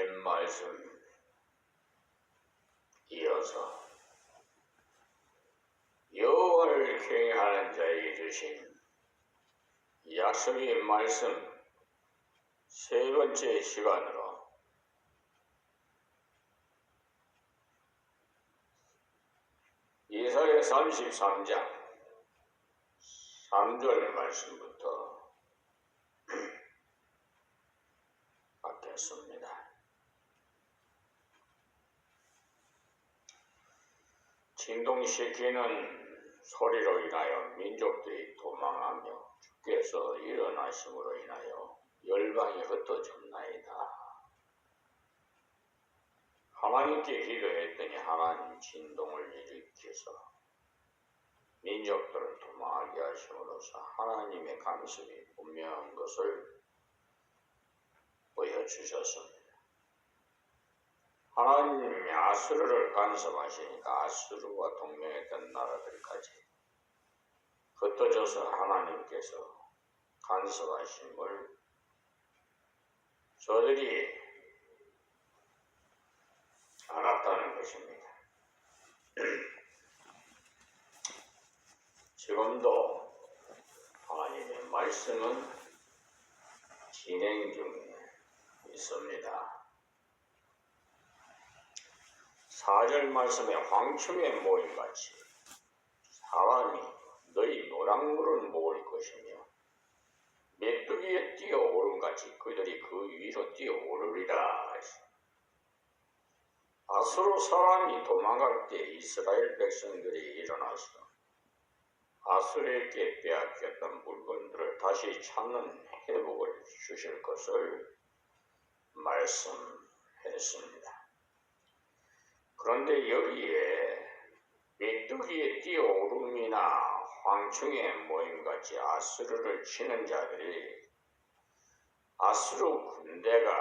옛 말씀 이어서 여호와를 경외하는 자에게 주신 약속의 말씀 세 번째 시간으로 이사야 33장 3절 말씀부터 받겠습니다. 진동시키는 소리로 인하여 민족들이 도망하며 주께서 일어나심으로 인하여 열방이 흩어졌나이다. 하나님께 기도했더니 하나님 진동을 일으켜서 민족들을 도망하게 하심으로써 하나님의 간섭이 분명한 것을 보여주셨습니다. 하나님이 아수르를 간섭하시니까 아수르와 동맹했던 나라들까지 흩어져서 하나님께서 간섭하심을 저들이 알았다는 것입니다. 지금도 하나님의 말씀은 진행 중에 있습니다. 4절 말씀에 황충의 모임같이 사람이 너희 노랑물을 모을 것이며 메뚜기에 뛰어오름같이 그들이 그 위로 뛰어오르리라. 아수르 사람이 도망갈 때 이스라엘 백성들이 일어나서 아수르에게 빼앗겼던 물건들을 다시 찾는 회복을 주실 것을 말씀했습니다. 그런데 여기에 메뚜기에 뛰어오름이나 황충의 모임같이 아수르를 치는 자들이 아수르 군대가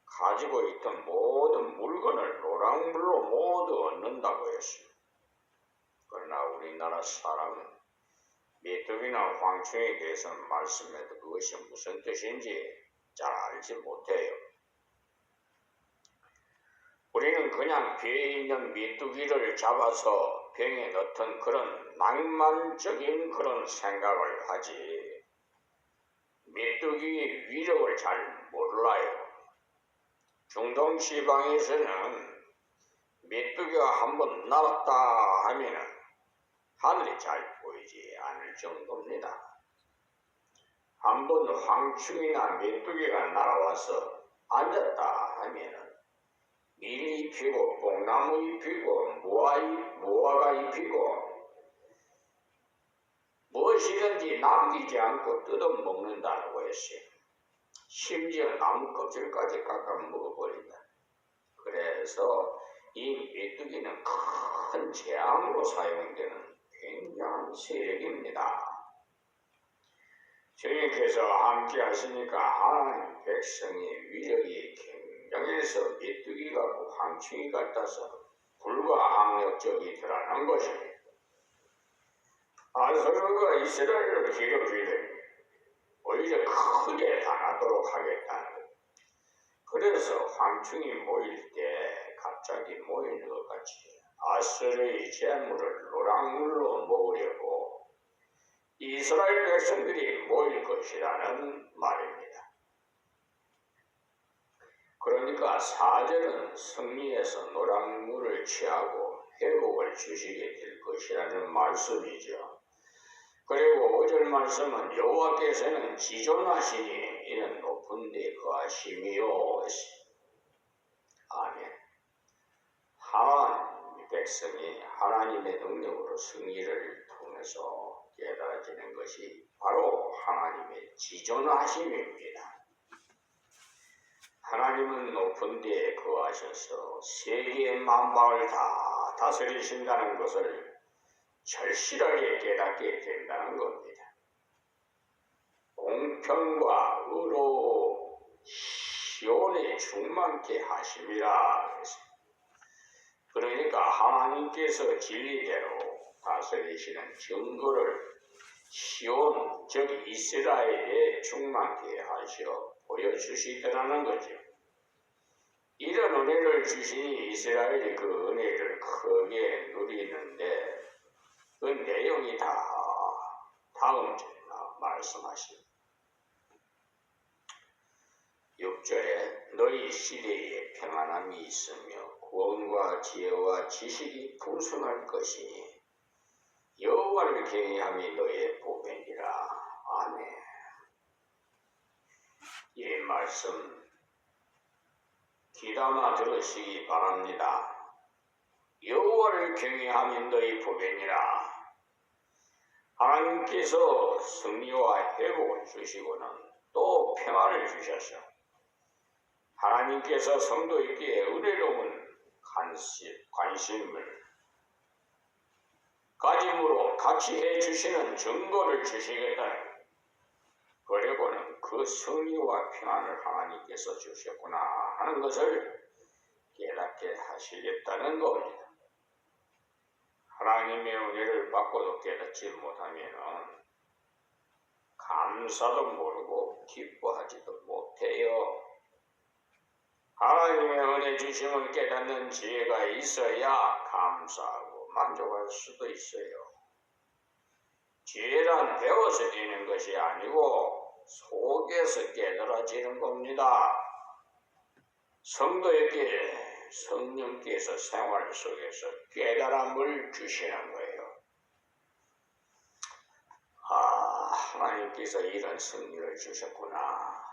가지고 있던 모든 물건을 노랑물로 모두 얻는다고 했어요. 그러나 우리나라 사람은 메뚜기나 황충에 대해서 말씀해도 그것이 무슨 뜻인지 잘 알지 못해요. 우리는 그냥 배에 있는 메뚜기를 잡아서 병에 넣던 그런 낭만적인 그런 생각을 하지 메뚜기의 위력을 잘 몰라요. 중동 지방에서는 메뚜기가 한번 날았다 하면은 하늘이 잘 보이지 않을 정도입니다. 한번 황충이나 메뚜기가 날아와서 앉았다 하면은 밀 잎이고 뽕나무 잎이고 무화과 잎이고 무엇이든지 남기지 않고 뜯어먹는다고 했어요. 심지어 나무 껍질까지 깎아 먹어버린다. 그래서 이 메뚜기는 큰 재앙으로 사용되는 굉장한 세력입니다. 주님께서 함께 하시니까 하나님 백성의 위력이 굉장해서 메뚜기 같고 황충이 같아서 불가항력적이더라는 것입니다. 아수르가 이스라엘을 괴롭히더니 오히려 크게 당하도록 하겠다는 것. 그래서 황충이 모일 때 갑자기 모이는 것 같이 아수르의 재물을 노랑물로 모으려고 이스라엘 백성들이 모일 것이라는 말입니다. 그러니까 4절은 승리해서 노랑물을 취하고 회복을 주시게 될 것이라는 말씀이죠. 그리고 5절 말씀은 여호와께서는 지존하시니 이는 높은 데 거하심이요. 아멘. 하나님의 백성이 하나님의 능력으로 승리를 통해서 깨달아지는 것이 바로 하나님의 지존하심입니다. 하나님은 높은 데에 거하셔서 세계의 만방을 다 다스리신다는 것을 절실하게 깨닫게 된다는 겁니다. 공평과 의로 시온에 충만케 하심이라 했습니다. 그러니까 하나님께서 진리대로 다스리시는 증거를 시온, 즉 이스라엘에 충만케 하셔 보여주시더라는 거죠. 이런 은혜를 주시니 이스라엘이 그 은혜를 크게 누리는데 그 내용이 다 다음 절에 말씀하십니다. 6절에 너희 시대에 평안함이 있으며 구원과 지혜와 지식이 풍성할 것이니 여호와를 경외함이 너의 보배니라. 아멘. 이 말씀 귀담아 들으시기 바랍니다. 여호와를 경외함이 너희 보배니라. 하나님께서 승리와 회복을 주시고는 또 평안을 주셔서 하나님께서 성도에게 은혜로운 관심을 가짐으로 같이 해주시는 증거를 주시겠다. 그리고는 그 승리와 평안을 하나님께서 주셨구나 하는 것을 깨닫게 하시겠다는 겁니다. 하나님의 은혜를 받고도 깨닫지 못하면 감사도 모르고 기뻐하지도 못해요. 하나님의 은혜 주심을 깨닫는 지혜가 있어야 감사하고 만족할 수도 있어요. 지혜란 배워서 되는 것이 아니고 속에서 깨달아지는 겁니다. 성도에게 성령께서 생활 속에서 깨달음을 주시는 거예요. 하나님께서 이런 승리를 주셨구나.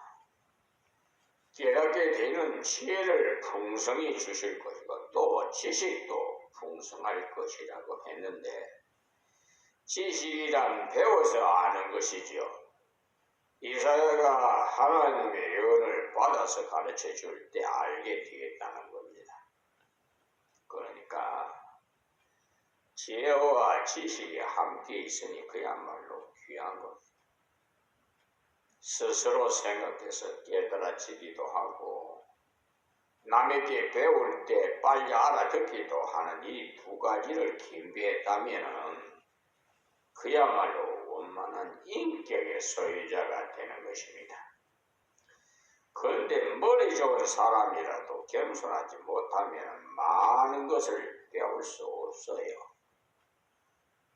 깨닫게 되는 지혜를 풍성히 주실 것이고 또 지식도 풍성할 것이라고 했는데 지식이란 배워서 아는 것이지요. 이사야가 하나님의 예언을 받아서 가르쳐 줄 때 알게 되겠다는 겁니다. 그러니까 지혜와 지식이 함께 있으니 그야말로 귀한 겁니다. 스스로 생각해서 깨달아지기도 하고 남에게 배울 때 빨리 알아듣기도 하는 이 두 가지를 겸비했다면 그야말로 원만한 인격의 소유자가 되는 것입니다. 그런데 머리 좋은 사람이라도 겸손하지 못하면 많은 것을 배울 수 없어요.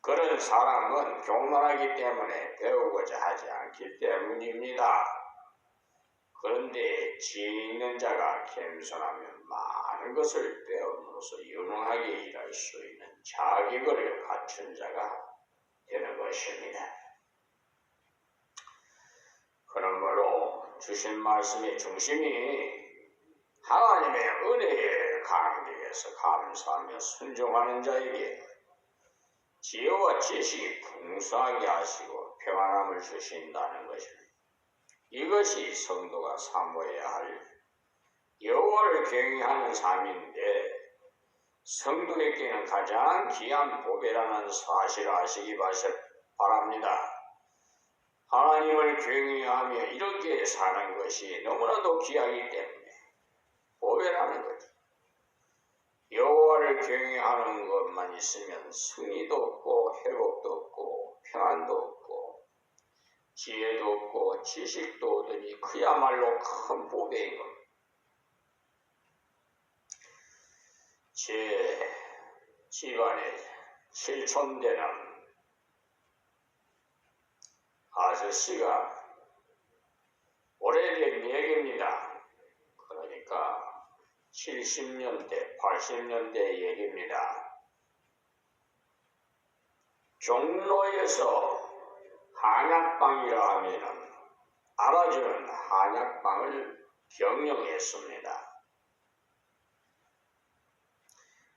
그런 사람은 교만하기 때문에 배우고자 하지 않기 때문입니다. 그런데 지혜 있는 자가 겸손하면 많은 것을 배움으로써 유능하게 일할 수 있는 자격을 갖춘 자가 되는 것입니다. 그러므로 주신 말씀의 중심이 하나님의 은혜에 감격해서 감사하며 순종하는 자에게 지혜와 지식이 풍성하게 하시고 평안함을 주신다는 것입니다. 이것이 성도가 사모해야 할 여호와를 경외하는 삶인데 성도에게는 가장 귀한 보배라는 사실을 아시기 바랍니다. 하나님을 경외하며 이렇게 사는 것이 너무나도 귀하기 때문에 보배라는 거죠. 여호와를 경외하는 것만 있으면 승리도 없고 회복도 없고 평안도 없고 지혜도 없고 지식도 얻으니 그야말로 큰 보배인 겁니다. 제 집안에 실촌되는 아저씨가 오래된 얘기입니다. 그러니까 70년대, 80년대 얘기입니다. 종로에서 한약방이라 하면은 알아주는 한약방을 경영했습니다.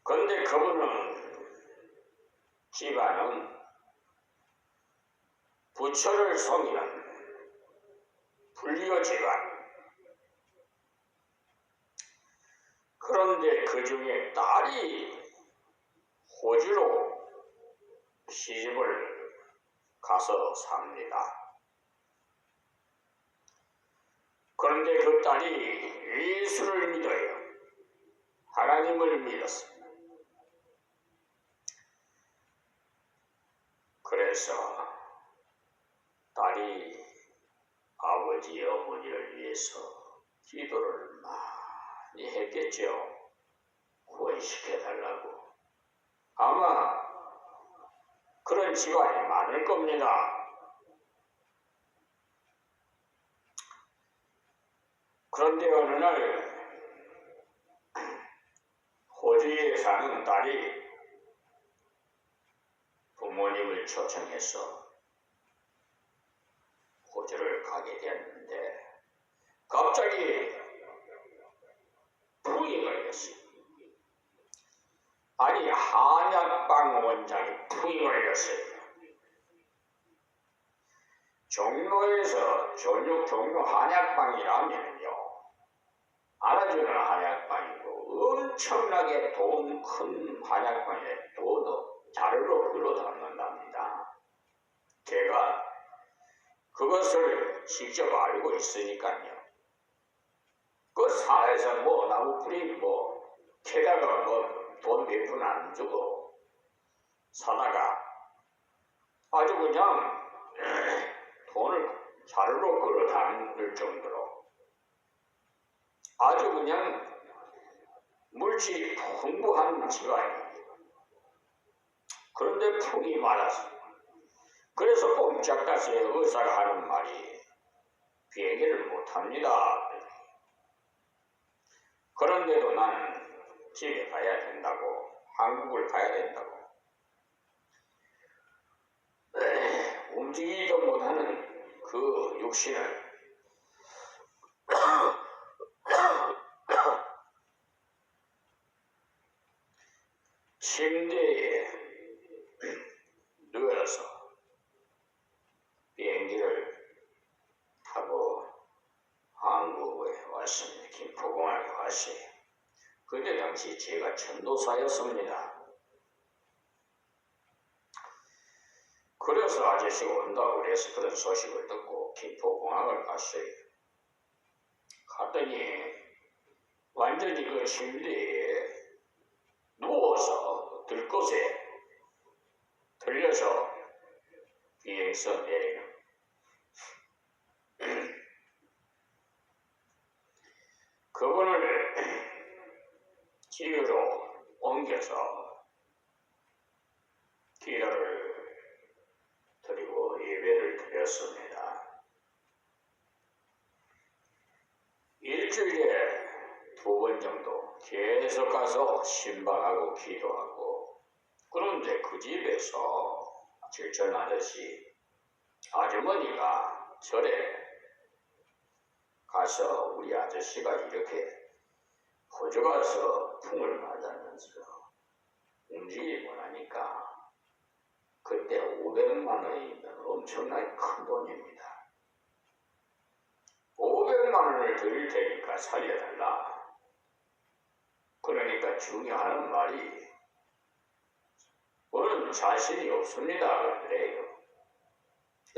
그런데 그분은 집안은 부처를 섬기는 불교 집안. 그런데 그 중에 딸이 호주로 시집을 가서 삽니다. 그런데 그 딸이 예수를 믿어요. 하나님을 믿었습니다. 그래서 딸이 아버지, 어머니를 위해서 기도를 했겠죠. 구원시켜달라고. 아마 그런 집안이 많을 겁니다. 그런데 어느 날 호주에 사는 딸이 부모님을 초청해서 호주를 가게 되었는데 갑자기 풍이 걸렸어요. 아니, 한약방 원장이 풍이 걸렸어요. 종로에서 종로 한약방이라면요, 알아주는 한약방이고 엄청나게 돈 큰 한약방에 돈도 자루로 끌어담는답니다. 제가 그것을 직접 알고 있으니까요. 그 사에서 뭐 나무뿌리 뭐 캐다가 뭐 돈 몇 푼 안 주고 사다가 아주 그냥 돈을 자루로 끌어담을 정도로 아주 그냥 물질이 풍부한 집안이에요. 그런데 풍이 많았어요. 그래서 꼼짝다시에 의사가 하는 말이 비행기를 못합니다. 그런데도 난 집에 가야 된다고, 한국을 가야 된다고. 움직이지도 못하는 그 육신을 침대에 누워서 비행기를 타고 한국에 왔습니다. 김포공항에 왔어요. 그때 당시 제가 전도사였습니다. 그래서 아저씨가 온다고 그래서 그런 소식을 듣고 김포공항을 갔어요. 갔더니 완전히 그 침대에 누워서 들것에 들려서 비행선 내리는 그분을 집으로 옮겨서 기도를 드리고 예배를 드렸습니다. 일주일에 2번 정도 계속 가서 신방하고 기도하고. 그런데 그 집에서 질천 아주머니가 절에 가서 우리 아저씨가 이렇게 호주 가서 풍을 맞으면서 움직이고 나니까 그때 500만 원이면 엄청나게 큰 돈입니다. 500만 원을 드릴 테니까 살려달라. 그러니까 중요한 말이 저는 자신이 없습니다. 그래요.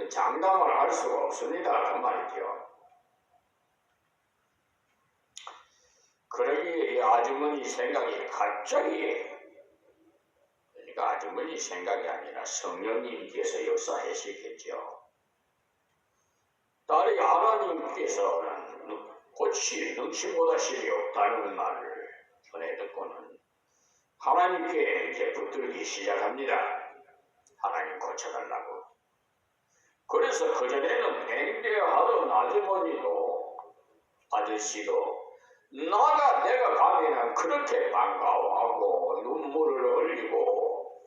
장담을 할 수가 없습니다. 그 말이죠. 그러기에 이 아주머니 생각이 갑자기, 그러니까 아주머니 생각이 아니라 성령님께서 역사하시겠죠. 딸이 하나님께서는 고치 능치 못하시리 없다는 말을 전해 듣고는 하나님께 이제 붙들기 시작합니다. 하나님 고쳐달라고. 그래서 그전에는 맹대하던 아저씨도 내가 가면은 그렇게 반가워하고 눈물을 흘리고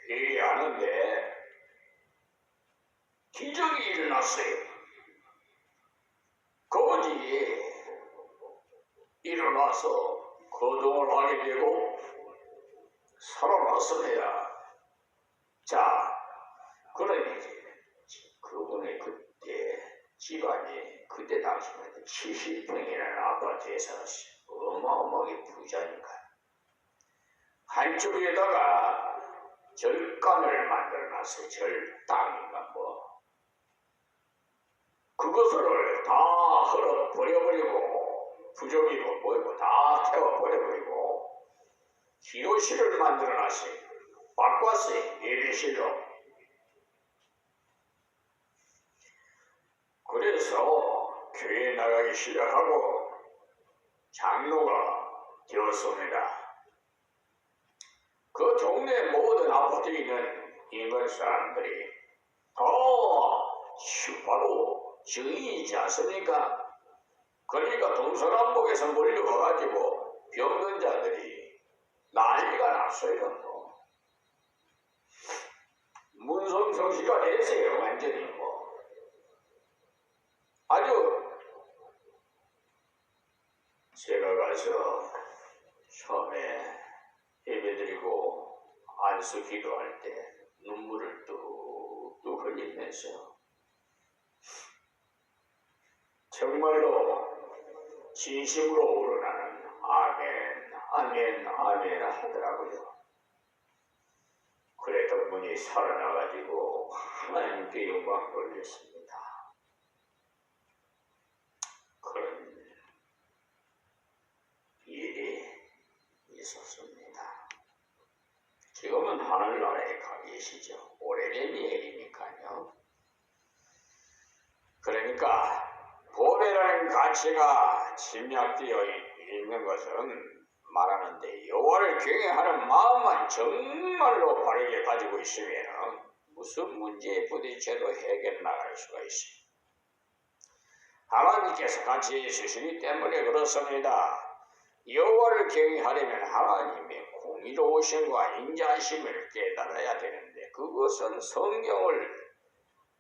회개하는데 기적이 일어났어요. 그것이 일어나서 거동을 하게 되고 살아났습니다. 자, 그러니 이제 그분의 그때 집안이 그때 당시에 70평이라는 아파트에서 어마어마하게 부자니까 한쪽에다가 절간을 만들어놨어요. 절땅인가 뭐. 그것을 다 흘러버려버리고 부족이고 뭐이고 다 태워버려버리고 기도실을 만들어놨어요. 바꿨어요. 예배실로. 그래서 교회에 나가기 시작하고 장로가 되었습니다. 그 동네 모든 아파트에 있는 인근 사람들이 바로 증인이지 않습니까? 그러니까 동서남북에서 몰려와가지고 병든 자들이 난리가 났어요. 문성성시가 됐어요. 완전히 아주 제가 가서 처음에 예배드리고 안수 기도할 때 눈물을 뚝뚝 흘리면서 정말로 진심으로 우러나는 아멘, 아멘, 아멘 하더라고요. 그래 덕분에 살아나가지고 하나님께 영광 돌렸습니다. 그런 일이 있었습니다. 지금은 하늘나라에 가 계시죠. 오래된 일이니까요. 그러니까 보배라는 가치가 침략되어 있는 것은 말하는데 여호와를 경외하는 마음만 정말로 바르게 가지고 있으면 무슨 문제에 부딪혀도 해결 나갈 수가 있어요. 하나님께서 같이 있으시기 때문에 그렇습니다. 여호와를 경외하려면 하나님의 공의로우심과 인자하심을 깨달아야 되는데 그것은 성경을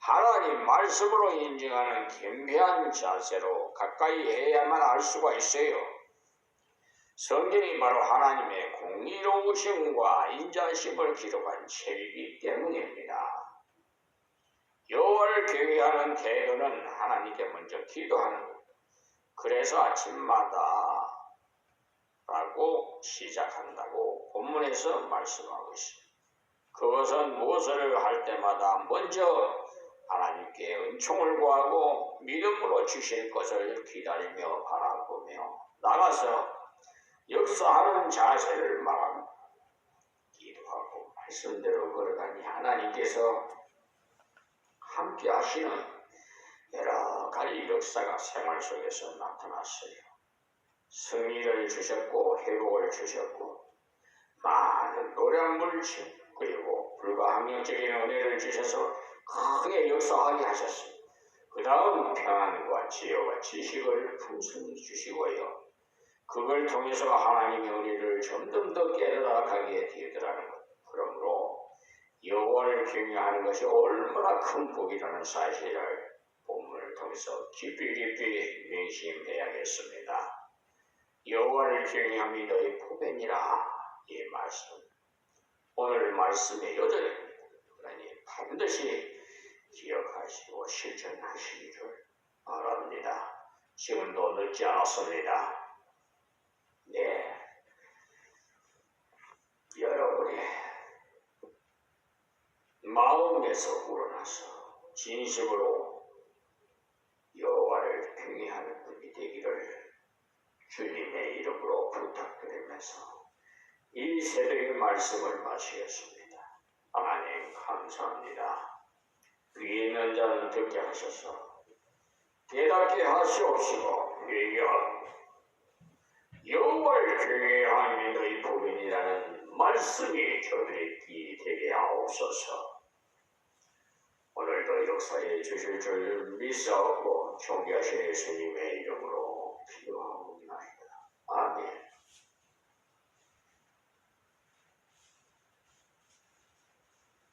하나님 말씀으로 인정하는 겸비한 자세로 가까이 해야만 알 수가 있어요. 성경이 바로 하나님의 공의로우심과 인자심을 기록한 책이기 때문입니다. 여호와를 경외하는 태도는 하나님께 먼저 기도하는 것. 그래서 아침마다 라고 시작한다고 본문에서 말씀하고 있습니다. 그것은 무엇을 할 때마다 먼저 하나님께 은총을 구하고 믿음으로 주실 것을 기다리며 바라보며 나가서 역사하는 자세를 말합니다. 기도하고 말씀대로 걸어가니 하나님께서 함께 하시는 여러 가지 역사가 생활 속에서 나타났어요. 승리를 주셨고 회복을 주셨고 많은 노량물질 그리고 불가항력적인 은혜를 주셔서 크게 역사하게 하셨어요. 그 다음 평안과 지혜와 지식을 풍성히 주시고요. 그걸 통해서 하나님의 은혜를 점점 더 깨달아가게 되더라는 것. 그러므로 여호와를 경외하는 것이 얼마나 큰 복이라는 사실을 본문을 통해서 깊이 명심해야겠습니다. 여호와를 경외함이 너희 복이니라 이 말씀. 오늘 말씀의 요절입니다. 그러니 반드시 기억하시고 실천하시기를 바랍니다. 지금도 늦지 않았습니다. 네, 여러분의 마음에서 우러나서 진심으로 여호와를 경외하는 분이 되기를 주님의 이름으로 부탁드리면서 이 새벽의 말씀을 마치겠습니다. 하나님 감사합니다. 귀에 있는 자는 듣게 하셔서 깨닫게 하시옵시고 회개하고 여호와를 경외함이 너희 복이니라는 말씀이 저들의 귀 되게 하옵소서. 오늘도 역사해 주실 줄 믿사옵고 존귀하신 예수님의 이름으로 기도하옵소서.